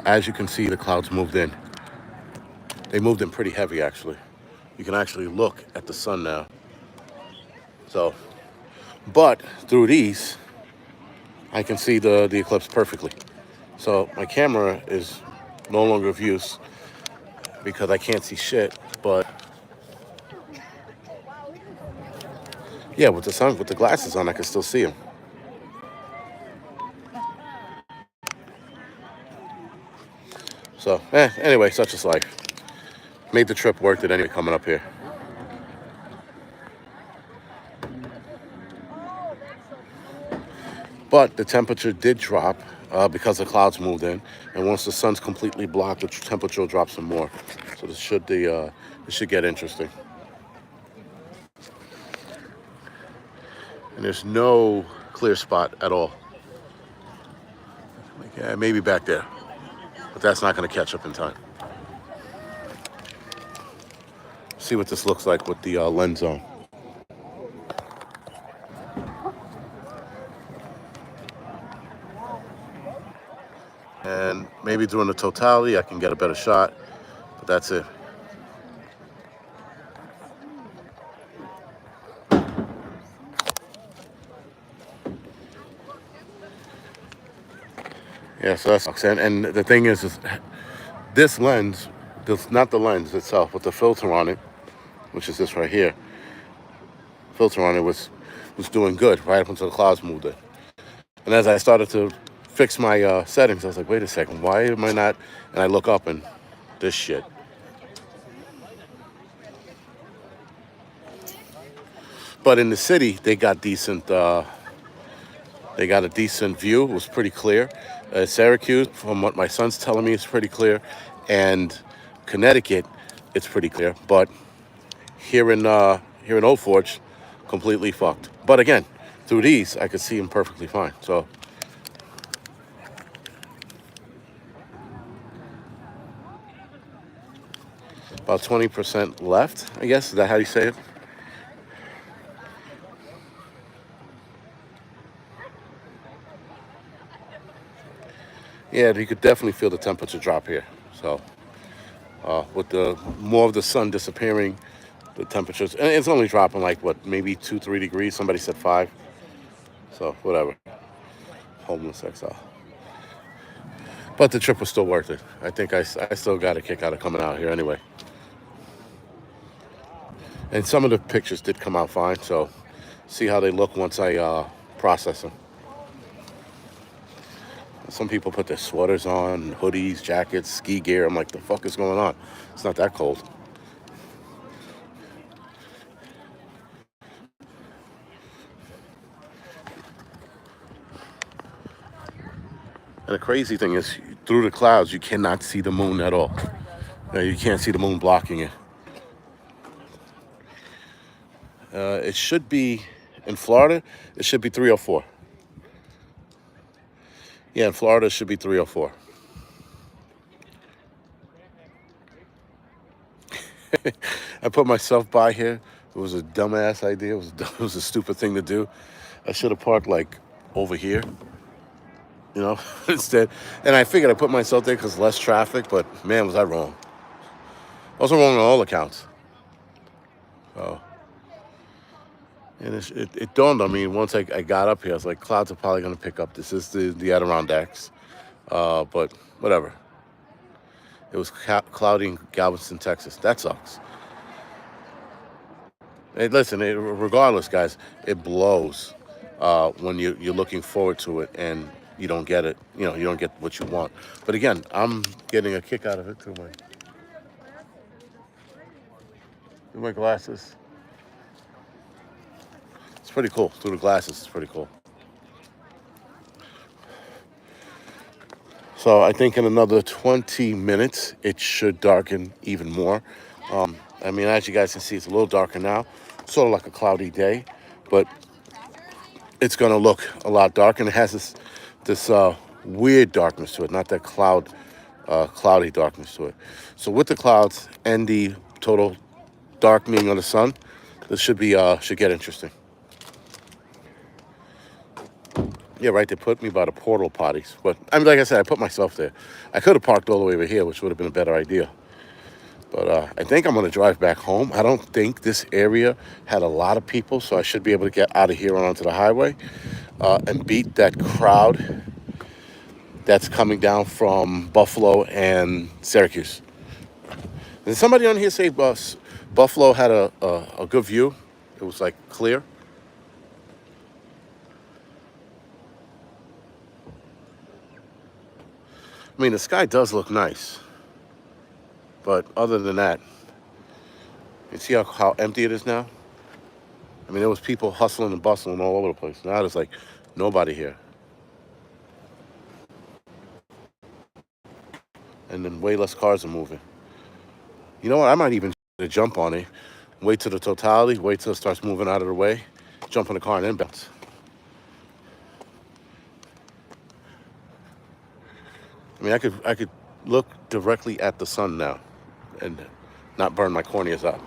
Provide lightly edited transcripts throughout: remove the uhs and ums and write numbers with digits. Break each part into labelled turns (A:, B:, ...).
A: As you can see, the clouds moved in. They moved in pretty heavy, actually. You can actually look at the sun now. So, but through these, I can see the eclipse perfectly. So my camera is no longer of use because I can't see shit. But yeah, with the sun, with the glasses on, I can still see them. So, anyway, such is life. Made the trip worth it anyway coming up here. But the temperature did drop because the clouds moved in, and once the sun's completely blocked, the temperature will drop some more. So this should get interesting. And there's no clear spot at all. Yeah, maybe back there, but that's not going to catch up in time. See what this looks like with the lens on. And maybe during the totality, I can get a better shot, but that's it. Yeah, so that sucks. And the thing is this lens, not the lens itself, but the filter on it, which is this right here, filter on it was doing good right up until the clouds moved in. And as I started to fix my settings, I was like, wait a second, why am I not? And I look up and this shit. But in the city, they got decent. They got a decent view. It was pretty clear. Syracuse, from what my son's telling me, is pretty clear, and Connecticut, it's pretty clear. But here in Old Forge, completely fucked. But again, through these, I could see him perfectly fine. So about 20% left, I guess. Is that how you say it? Yeah, you could definitely feel the temperature drop here. So with the more of the sun disappearing, the temperatures, and it's only dropping like what, maybe 2, 3 degrees. Somebody said 5. So whatever. Homeless exile. But the trip was still worth it. I think I still got a kick out of coming out here anyway. And some of the pictures did come out fine. So see how they look once I process them. Some people put their sweaters on, hoodies, jackets, ski gear. I'm like, the fuck is going on? It's not that cold. And the crazy thing is, through the clouds, you cannot see the moon at all. You can't see the moon blocking it. It should be, in Florida, it should be 304. Yeah, in Florida, it should be 304. I put myself by here. It was a dumbass idea. It was a stupid thing to do. I should have parked like over here, instead. And I figured I put myself there because less traffic, but man, was I wrong. I was wrong on all accounts. So, and it dawned on me once I got up here. I was like, clouds are probably going to pick up. This is the Adirondacks. But whatever. It was cloudy in Galveston, Texas. That sucks. Hey, listen, regardless, guys, it blows when you're looking forward to it and you don't get it. You don't get what you want. But again, I'm getting a kick out of it through my glasses. It's pretty cool. Through the glasses, it's pretty cool. So I think in another 20 minutes, it should darken even more. I mean, as you guys can see, it's a little darker now, sort of like a cloudy day, but it's going to look a lot darker, and it has this weird darkness to it, not that cloudy darkness to it. So with the clouds and the total darkening of the sun, this should get interesting. Yeah, right. They put me by the portal potties. But I mean, like I said, I put myself there. I could have parked all the way over here, which would have been a better idea. But I think I'm going to drive back home. I don't think this area had a lot of people, so I should be able to get out of here and onto the highway and beat that crowd that's coming down from Buffalo and Syracuse. Did somebody on here say Buffalo had a good view? It was like clear. I mean, the sky does look nice, but other than that, you see how empty it is now? I mean, there was people hustling and bustling all over the place. Now there's like nobody here. And then way less cars are moving. You know what? I might even jump on it, wait till the totality, wait till it starts moving out of the way, jump in the car and then bounce. I mean, I could look directly at the sun now and not burn my corneas out.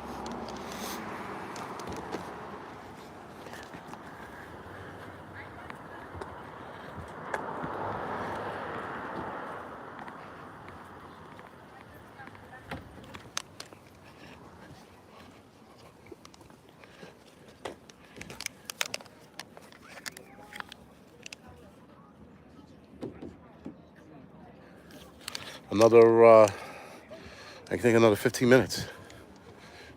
A: Another, I think another 15 minutes.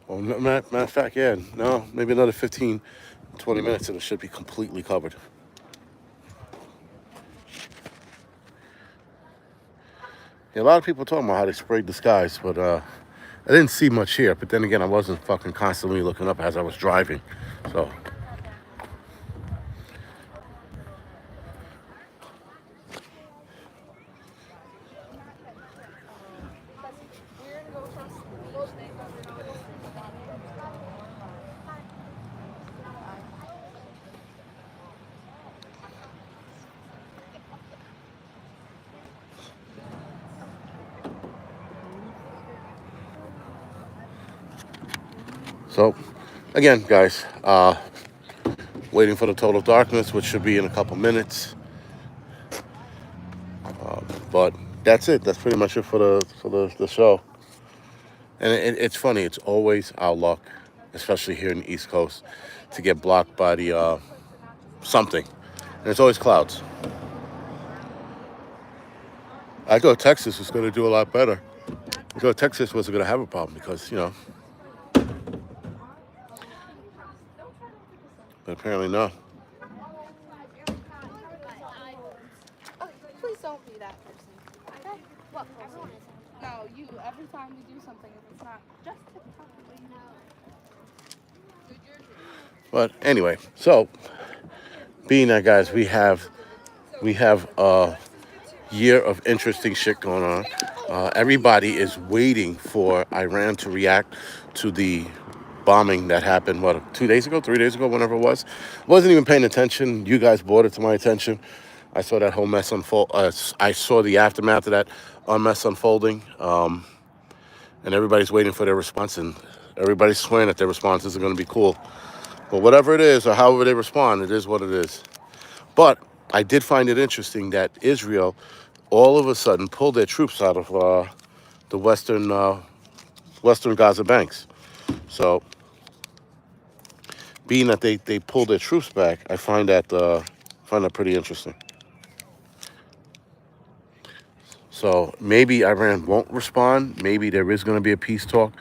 A: Well, matter of fact, yeah, no, maybe another 15, 20 minutes and it should be completely covered. Yeah, a lot of people talking about how they sprayed the skies, but I didn't see much here. But then again, I wasn't fucking constantly looking up as I was driving. So, so again, guys, waiting for the total darkness, which should be in a couple minutes. But that's it. That's pretty much it for the show. And it's funny. It's always our luck, especially here in the East Coast, to get blocked by the something, and it's always clouds. I thought Texas was going to do a lot better. I thought Texas wasn't going to have a problem because but apparently no.
B: Okay, please don't be that person. Okay? What person? No, you. Every time you do something, if it's not just TikTok, you know.
A: But anyway, so being that, guys, we have a year of interesting shit going on. Everybody is waiting for Iran to react to the bombing that happened, what, 2 days ago, 3 days ago, whenever it was. Wasn't even paying attention. You guys brought it to my attention. I saw that whole mess unfold. I saw the aftermath of that mess unfolding, and everybody's waiting for their response, and everybody's swearing that their responses are going to be cool. But whatever it is, or however they respond, it is what it is. But I did find it interesting that Israel all of a sudden pulled their troops out of the western Gaza banks. So, being that they pulled their troops back, I find that pretty interesting. So maybe Iran won't respond. Maybe there is going to be a peace talk.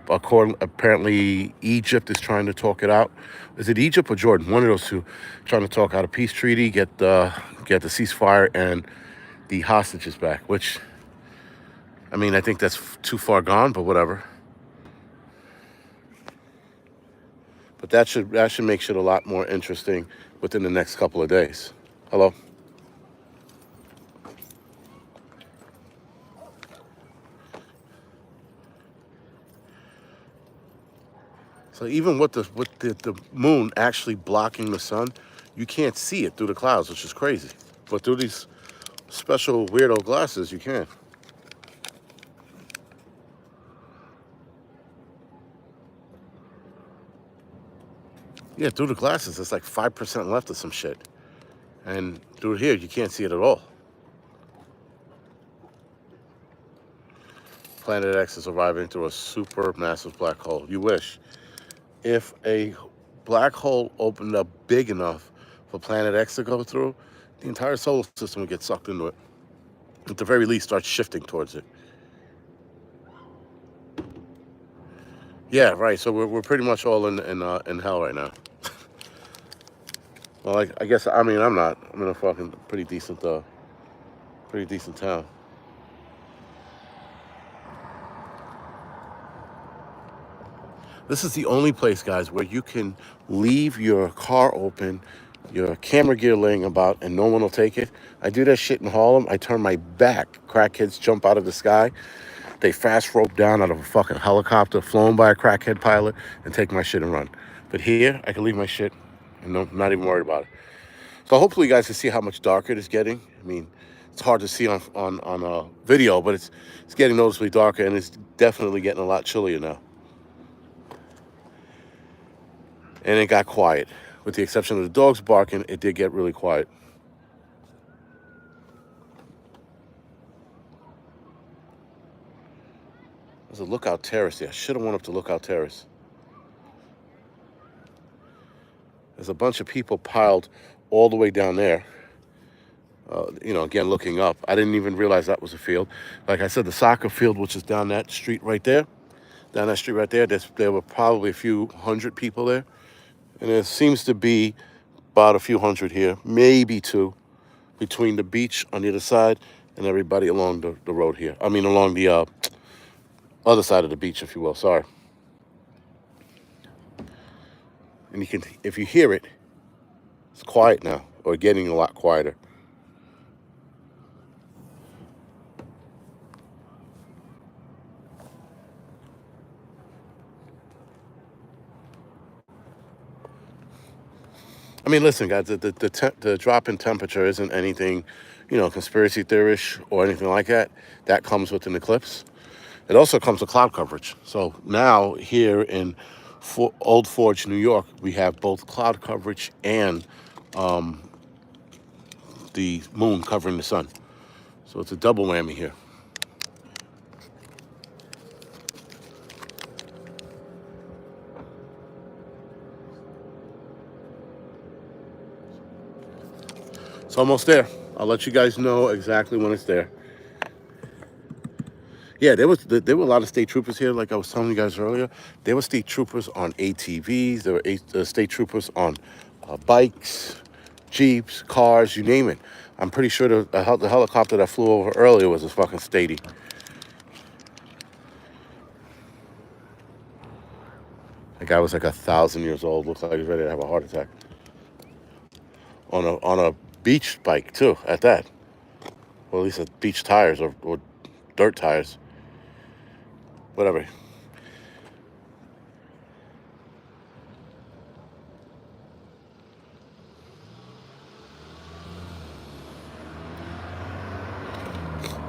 A: Apparently, Egypt is trying to talk it out. Is it Egypt or Jordan? One of those two, trying to talk out a peace treaty, get the ceasefire and the hostages back. Which, I mean, I think that's too far gone, but whatever. But that should make shit a lot more interesting within the next couple of days. Hello. So even with the moon actually blocking the sun, you can't see it through the clouds, which is crazy. But through these special weirdo glasses, you can. Yeah, through the glasses, it's like 5% left of some shit. And through here, you can't see it at all. Planet X is arriving through a super massive black hole. You wish. If a black hole opened up big enough for Planet X to go through, the entire solar system would get sucked into it. At the very least, start shifting towards it. Yeah, right. So we're pretty much all in hell right now. Well, I guess I mean I'm not. I'm in a fucking pretty decent town. This is the only place, guys, where you can leave your car open, your camera gear laying about, and no one will take it. I do that shit in Harlem. I turn my back. Crackheads jump out of the sky. They fast rope down out of a fucking helicopter flown by a crackhead pilot and take my shit and run. But here, I can leave my shit and no, not even worried about it. So hopefully you guys can see how much darker it is getting. I mean, it's hard to see on a video, but it's getting noticeably darker, and it's definitely getting a lot chillier now. And it got quiet. With the exception of the dogs barking, it did get really quiet. There's a lookout terrace there. I should have went up to lookout terrace. There's a bunch of people piled all the way down there. Again, looking up. I didn't even realize that was a field. Like I said, the soccer field, which is down that street right there, there were probably a few hundred people there. And there seems to be about a few hundred here, maybe two, between the beach on the other side and everybody along the road here. I mean, along the other side of the beach, if you will. Sorry. And if you hear it, it's quiet now, or getting a lot quieter. I mean, listen, guys, the drop in temperature isn't anything, conspiracy theorish or anything like that. That comes with an eclipse. It also comes with cloud coverage. So now here in Old Forge, New York, we have both cloud coverage and the moon covering the sun. So it's a double whammy here. It's almost there. I'll let you guys know exactly when it's there. Yeah, there were a lot of state troopers here, like I was telling you guys earlier. There were state troopers on ATVs. There were state troopers on bikes, jeeps, cars, you name it. I'm pretty sure the helicopter that flew over earlier was a fucking statey. The guy was like 1,000 years old. Looked like he was ready to have a heart attack. On a beach bike too, at that. Or at least beach tires or dirt tires. Whatever.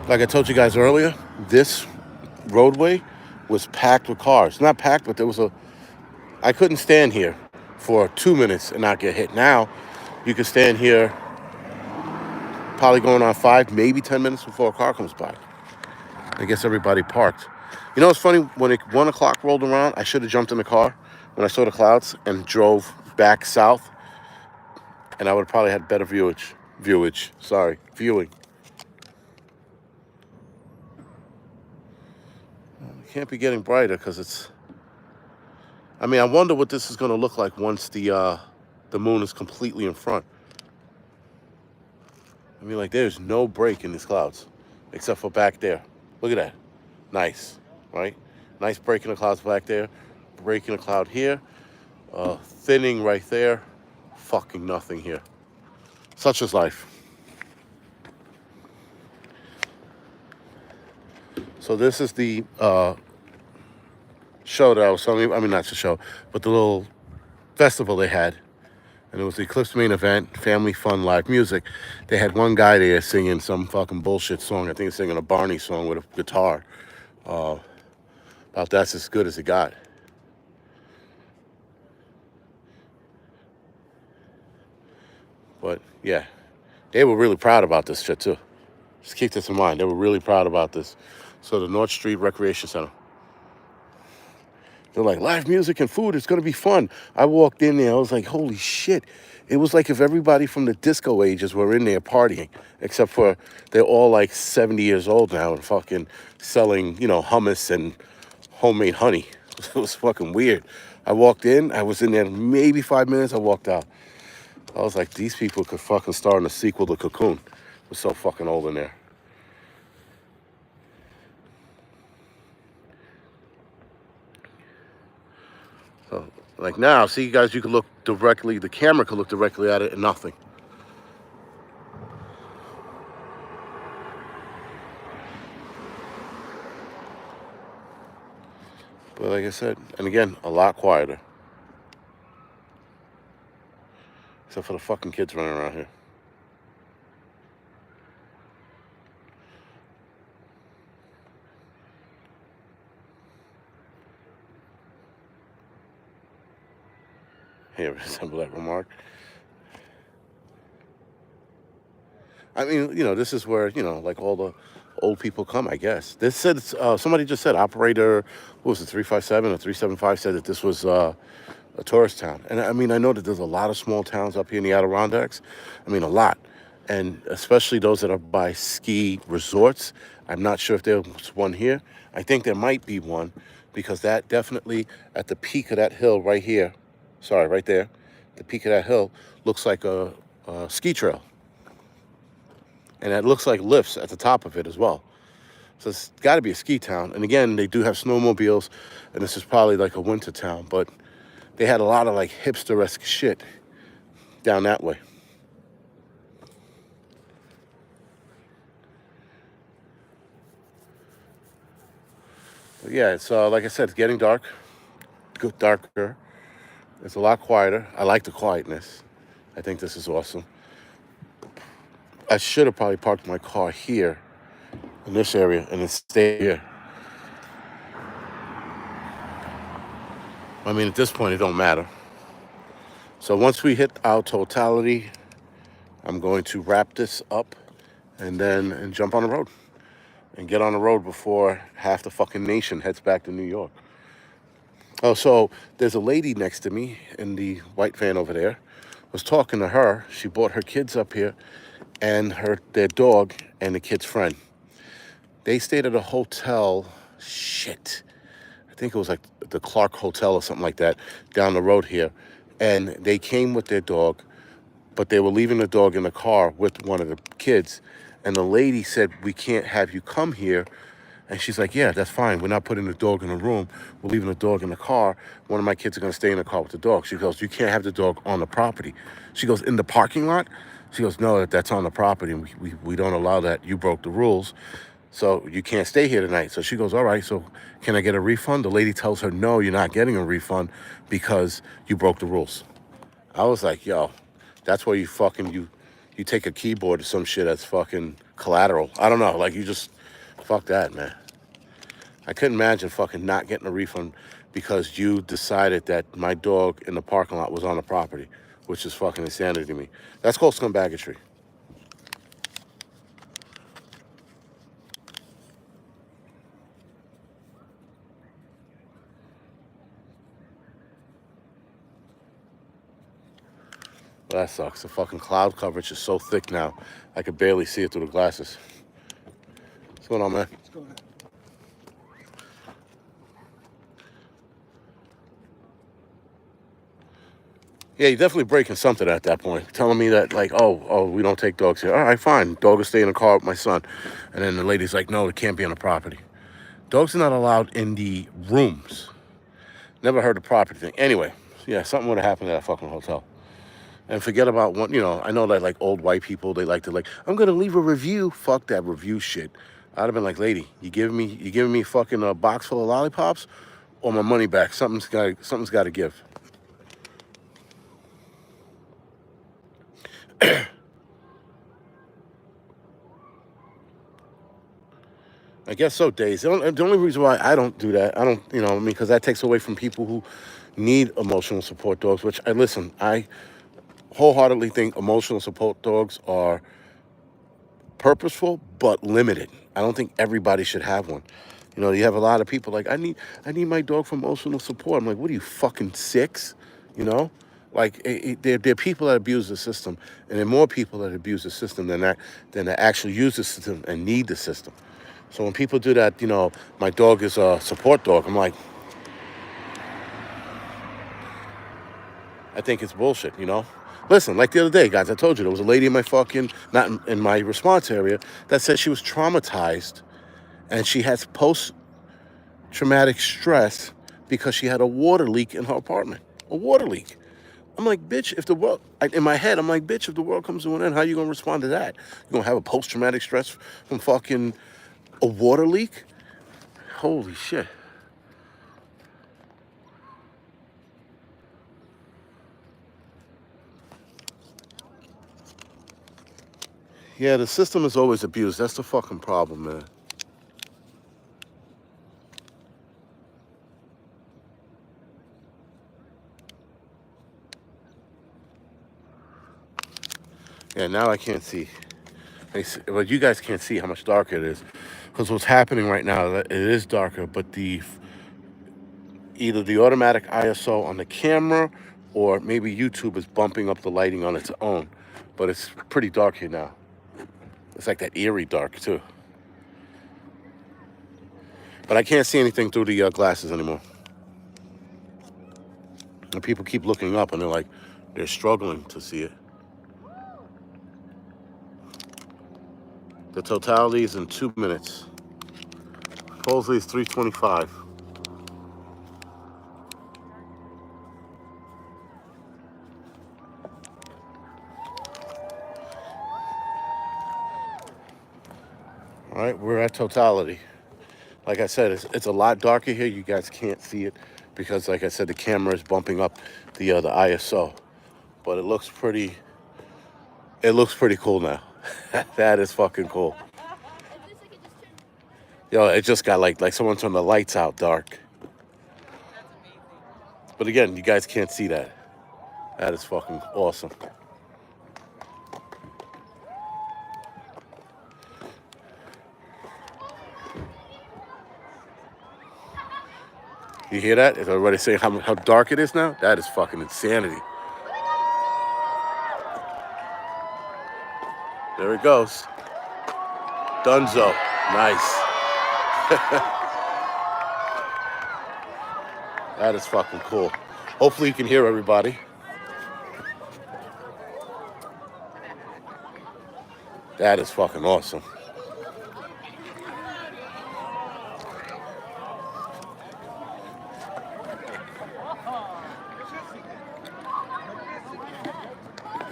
A: Like I told you guys earlier, this roadway was packed with cars. Not packed, but I couldn't stand here for 2 minutes and not get hit. Now, you can stand here probably going on 5, maybe 10 minutes before a car comes by. I guess everybody parked. You know, it's funny, when 1 o'clock rolled around, I should have jumped in the car when I saw the clouds and drove back south, and I would have probably had better viewing. It can't be getting brighter because I wonder what this is going to look like once the moon is completely in front. Like, there's no break in these clouds except for back there. Look at that. Nice, right? Nice break in the clouds back there. Break in the cloud here. Thinning right there. Fucking nothing here. Such is life. So this is the show that I was telling you. Not the show, but the little festival they had. And it was the Eclipse main event, family fun, live music. They had one guy there singing some fucking bullshit song. I think he's singing a Barney song with a guitar. About that's as good as it got. But yeah, They were really proud about this shit too. Just keep this in mind. They were really proud about this. So the North Street Recreation Center. They're like, live music and food, it's going to be fun. I walked in there, I was like, holy shit. It was like if everybody from the disco ages were in there partying, except for they're all like 70 years old now and fucking selling, hummus and homemade honey. It was fucking weird. I walked in, I was in there maybe 5 minutes, I walked out. I was like, these people could fucking star in a sequel to Cocoon. It was so fucking old in there. So, like now, see, you guys, you can look directly, the camera could look directly at it and nothing. But like I said, and again, a lot quieter. Except for the fucking kids running around here. Here, resemble that remark. I mean, this is where, like all the old people come, I guess. This said, somebody just said, operator, what was it, 357 or 375 said that this was a tourist town. And I mean, I know that there's a lot of small towns up here in the Adirondacks. I mean, a lot. And especially those that are by ski resorts. I'm not sure if there's one here. I think there might be one because that definitely at the peak of that hill right here, sorry, right there, the peak of that hill looks like a ski trail. And it looks like lifts at the top of it as well. So it's got to be a ski town. And again, they do have snowmobiles, and this is probably like a winter town, but they had a lot of like hipster-esque shit down that way. But yeah, it's like I said, it's getting dark, darker. It's a lot quieter. I like the quietness. I think this is awesome. I should have probably parked my car here in this area and then stay here. I mean, at this point, it don't matter. So once we hit our totality, I'm going to wrap this up and jump on the road and get on the road before half the fucking nation heads back to New York. Oh, so there's a lady next to me in the white van over there. I was talking to her. She brought her kids up here and their dog and the kid's friend. They stayed at a hotel, I think it was like the Clark Hotel or something like that down the road here. And they came with their dog, but they were leaving the dog in the car with one of the kids. And the lady said, we can't have you come here. And she's like, yeah, that's fine. We're not putting the dog in a room. We're leaving the dog in the car. One of my kids are going to stay in the car with the dog. She goes, you can't have the dog on the property. She goes, in the parking lot? She goes, no, that's on the property. And we don't allow that. You broke the rules. So you can't stay here tonight. So she goes, all right, so can I get a refund? The lady tells her, no, you're not getting a refund because you broke the rules. I was like, yo, that's where you take a keyboard or some shit that's fucking collateral. I don't know, like you just, fuck that, man. I couldn't imagine fucking not getting a refund because you decided that my dog in the parking lot was on the property, which is fucking insanity to me. That's called scumbaggery. Well, that sucks. The fucking cloud coverage is so thick now, I could barely see it through the glasses. What's going on, man?
C: What's going on?
A: Yeah, you're definitely breaking something at that point. Telling me that, like, oh, we don't take dogs here. All right, fine. Dog will stay in the car with my son. And then the lady's like, no, it can't be on the property. Dogs are not allowed in the rooms. Never heard the property thing. Anyway, yeah, something would have happened at that fucking hotel. And forget about one, I know that like old white people, they like to like, I'm gonna leave a review. Fuck that review shit. I'd have been like, lady, you giving me fucking a box full of lollipops or my money back? Something's gotta give. I guess so, Days. The only reason why I don't do that, because that takes away from people who need emotional support dogs, which I wholeheartedly think emotional support dogs are purposeful but limited. I don't think everybody should have one. You know, you have a lot of people like, I need my dog for emotional support. I'm like, what are you, fucking 6? You know, like there are people that abuse the system, and there are more people that abuse the system than that actually use the system and need the system. So when people do that, you know, my dog is a support dog. I'm like, I think it's bullshit, you know? Listen, like the other day, guys, I told you there was a lady in my fucking, not in my response area, that said she was traumatized and she has post-traumatic stress because she had a water leak in her apartment. A water leak. I'm like, bitch, if the world, in my head, I'm like, bitch, if the world comes to an end, how you gonna respond to that? You gonna have a post-traumatic stress from fucking a water leak? Holy shit. Yeah, the system is always abused. That's the fucking problem, man. Yeah, now I can't see. But you guys can't see how much darker it is, because what's happening right now, it is darker, but either the automatic ISO on the camera or maybe YouTube is bumping up the lighting on its own. But it's pretty dark here now. It's like that eerie dark too. But I can't see anything through the glasses anymore. And people keep looking up and they're struggling to see it. The totality is in 2 minutes. Supposedly it's 3:25. All right, we're at totality. Like I said, it's a lot darker here. You guys can't see it because, like I said, the camera is bumping up the ISO. But it looks pretty. It looks pretty cool now. That is fucking cool. Yo, it just got like someone turned the lights out dark. But again, you guys can't see that. That is fucking awesome. You hear that? Is everybody saying how dark it is now? That is fucking insanity. There it goes. Dunzo. Nice. That is fucking cool. Hopefully you can hear everybody. That is fucking awesome.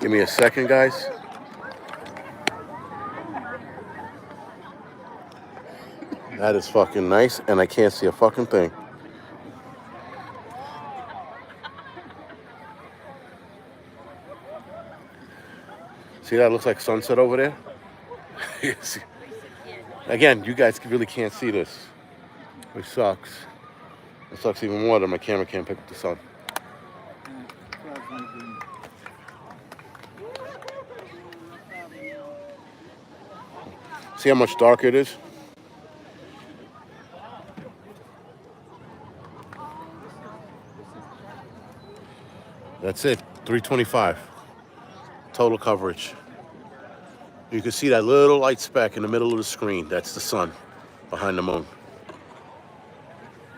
A: Give me a second, guys. That is fucking nice, and I can't see a fucking thing. See that? Looks like sunset over there? Again, you guys really can't see this, which sucks. It sucks even more that my camera can't pick up the sun. See how much darker it is? That's it, 325. Total coverage. You can see that little light speck in the middle of the screen. That's the sun behind the moon.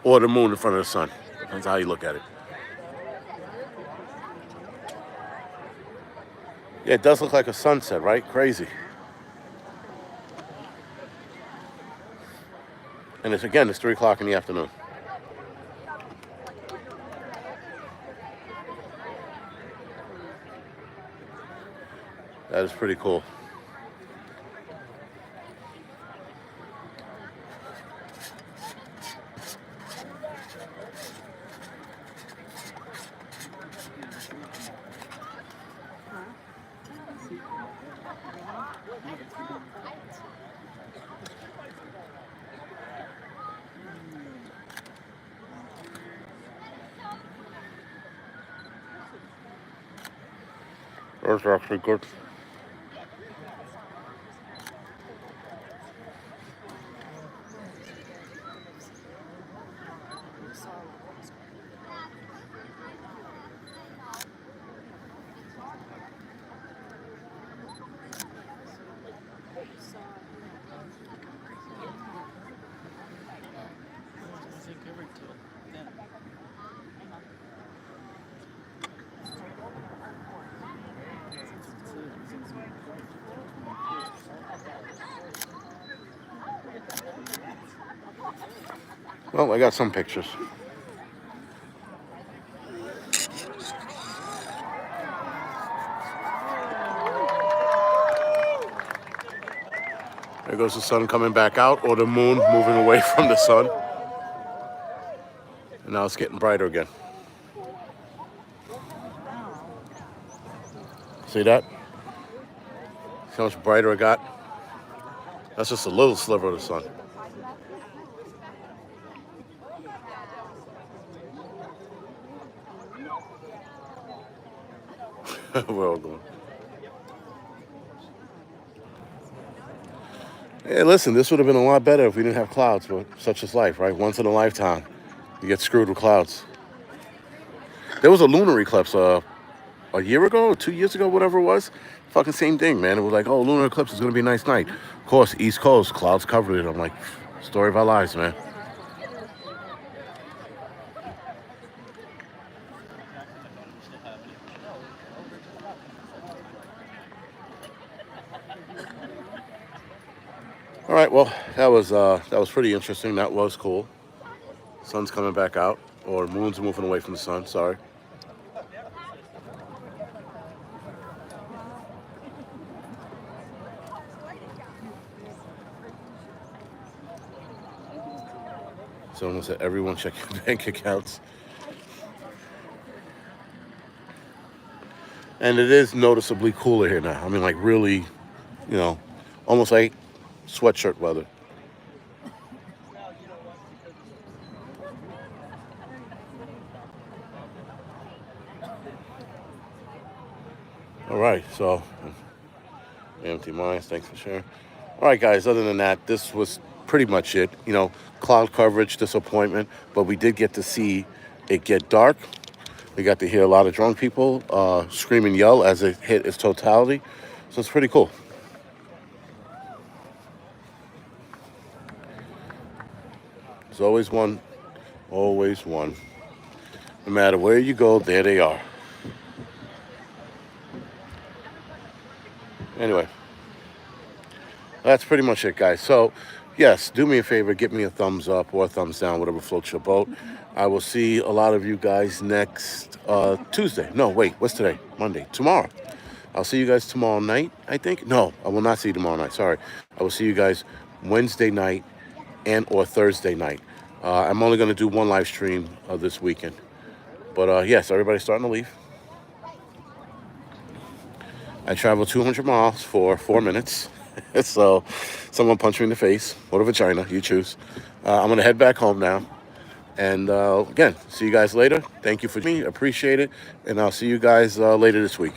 A: Or the moon in front of the sun. Depends how you look at it. Yeah, it does look like a sunset, right? Crazy. And it's 3 o'clock in the afternoon. That is pretty cool. That's actually good. Well, I got some pictures. There goes the sun coming back out, or the moon moving away from the sun. And now it's getting brighter again. See that? See how much brighter it got? That's just a little sliver of the sun. We're all going. Hey, listen, this would have been a lot better if we didn't have clouds, but such is life, right? Once in a lifetime, you get screwed with clouds. There was a lunar eclipse a year ago, or 2 years ago, whatever it was. Fucking same thing, man. It was like, oh, lunar eclipse is going to be a nice night. Of course, East Coast, clouds covered it. I'm like, story of our lives, man. All right, well, that was pretty interesting. That was cool. Sun's coming back out, or moon's moving away from the sun. Sorry. Someone said, everyone check your bank accounts. And it is noticeably cooler here now. I mean, like really, almost like sweatshirt weather. All right, so empty minds, thanks for sharing. All right, guys, other than that, this was pretty much it. Cloud coverage, disappointment, but we did get to see it get dark. We got to hear a lot of drunk people scream and yell as it hit its totality. So it's pretty cool. There's always one, always one. No matter where you go, there they are. Anyway, that's pretty much it, guys. So, yes, do me a favor, give me a thumbs up or a thumbs down, whatever floats your boat. I will see a lot of you guys next Tuesday. No, wait, what's today? Monday. Tomorrow. I'll see you guys tomorrow night, I think. No, I will not see you tomorrow night. Sorry. I will see you guys Wednesday night and or Thursday night. I'm only going to do one live stream this weekend. But yes, everybody's starting to leave. I traveled 200 miles for 4 minutes. So someone punched me in the face or the vagina, you choose. I'm going to head back home now. And again, see you guys later. Thank you for me. Appreciate it. And I'll see you guys later this week.